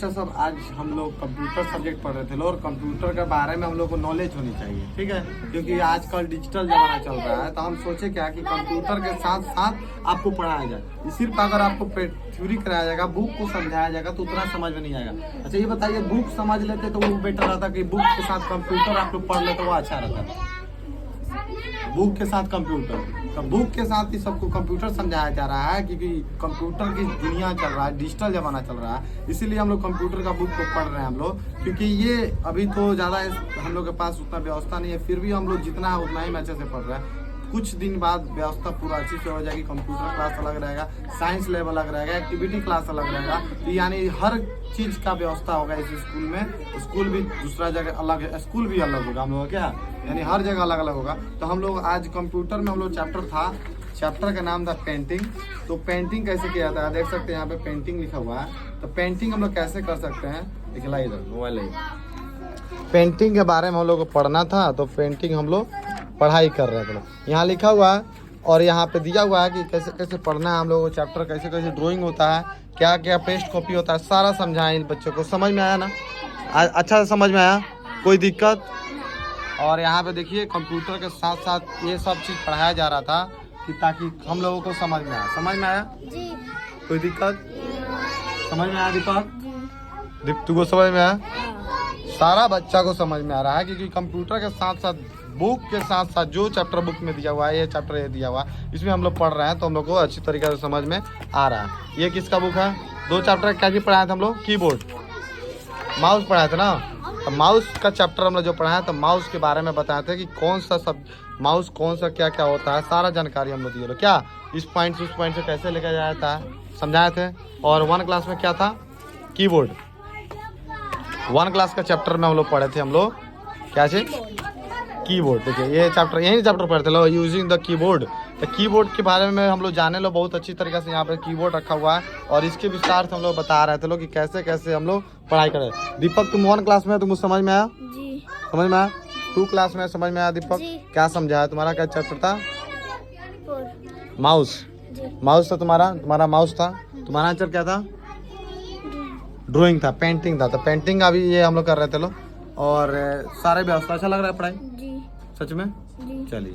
अच्छा सब आज हम लोग कंप्यूटर सब्जेक्ट पढ़ रहे थे और कंप्यूटर के बारे में हम लोग को नॉलेज होनी चाहिए, ठीक है। क्योंकि आजकल डिजिटल जमाना चल रहा है, तो हम सोचे क्या कि कंप्यूटर के साथ साथ आपको पढ़ाया जाए। सिर्फ अगर आपको थ्योरी कराया जाएगा, बुक को समझाया जाएगा तो उतना समझ में नहीं आएगा। अच्छा ये बताइए, बुक समझ लेते तो वो बेटर रहता कि बुक के साथ कंप्यूटर आप लोग पढ़ ले तो वो अच्छा रहता। बुक के साथ कंप्यूटर, तो बुक के साथ ही सबको कंप्यूटर समझाया जा रहा है क्योंकि कंप्यूटर की दुनिया चल रहा है, डिजिटल जमाना चल रहा है। इसीलिए हम लोग कंप्यूटर का बुक को पढ़ रहे हैं हम लोग, क्योंकि ये अभी तो ज़्यादा हम लोग के पास उतना व्यवस्था नहीं है, फिर भी हम लोग जितना है उतना ही अच्छे से पढ़ रहे हैं। कुछ दिन बाद व्यवस्था पूरा अच्छी से हो जाएगी। कंप्यूटर क्लास अलग रहेगा, साइंस लैब अलग रहेगा, एक्टिविटी क्लास अलग रहेगा, तो यानी हर चीज़ का व्यवस्था होगा इस स्कूल में। स्कूल भी दूसरा जगह अलग है, स्कूल भी अलग होगा हम लोग क्या, यानी हर जगह अलग अलग होगा। तो हम लोग आज कंप्यूटर में हम लोग चैप्टर था, चैप्टर का नाम था पेंटिंग। तो पेंटिंग कैसे किया था देख सकते हैं, यहाँ पे पेंटिंग लिखा हुआ है। तो पेंटिंग हम लोग कैसे कर सकते हैं, दिखलाई इधर मोबाइल नहीं। पेंटिंग के बारे में हम लोग को पढ़ना था, तो पेंटिंग हम लोग पढ़ाई कर रहे थे। यहाँ लिखा हुआ है और यहाँ पे दिया हुआ है कि कैसे कैसे पढ़ना है हम लोग को चैप्टर, कैसे कैसे ड्राइंग होता है, क्या क्या पेस्ट कॉपी होता है, सारा समझाएं इन बच्चों को। समझ में आया ना? अच्छा से समझ में आया? कोई दिक्कत? और यहाँ पे देखिए कंप्यूटर के साथ साथ ये सब चीज़ पढ़ाया जा रहा था कि ताकि हम लोगों को समझ में आया। समझ में आया जी? कोई दिक्कत? समझ में आया दीपक? तुमको समझ में आया? सारा बच्चा को समझ में आ रहा है क्योंकि कंप्यूटर के साथ साथ बुक के साथ साथ जो चैप्टर बुक में दिया हुआ है, ये चैप्टर ये दिया हुआ है, इसमें हम लोग पढ़ रहे हैं, तो हम लोग को अच्छी तरीके से समझ में आ रहा है। ये किसका बुक है? दो चैप्टर क्या चीज पढ़ाया था हम लोग? कीबोर्ड, माउस पढ़ाया था ना। तो माउस का चैप्टर हम लोग जो पढ़ाया तो माउस के बारे में बताए थे कि कौन सा सब माउस कौन सा क्या क्या होता है, सारा जानकारी हम लोग दिए। क्या इस पॉइंट से उस पॉइंट से कैसे लेकर जाता है समझाए थे। और 1 क्लास में क्या था? कीबोर्ड। 1 क्लास का चैप्टर में हम लोग पढ़े थे, हम लोग क्या चीज? कीबोर्ड। देखिए ये चैप्टर, यही चैप्टर पढ़ते लो, यूजिंग द कीबोर्ड। तो कीबोर्ड के बारे में हम लोग जाने लो बहुत अच्छी तरीके से। यहाँ पे कीबोर्ड रखा हुआ है और इसके विस्तार से हम लोग बता रहे थे लोग कि कैसे कैसे हम लोग पढ़ाई करें। दीपक तुम 1 क्लास में, तुमको समझ में आया? जी। समझ में आया? 2 क्लास में समझ में आया? दीपक क्या समझाया? तुम्हारा क्या चैप्टर था? माउस। माउस था तुम्हारा माउस था। तुम्हारा आंसर क्या था? ड्राइंग था, पेंटिंग था। तो पेंटिंग अभी ये हम लोग कर रहे थे लोग। और सारे व्यवस्था अच्छा लग रहा है पढ़ाई? जी। सच में? चलिए।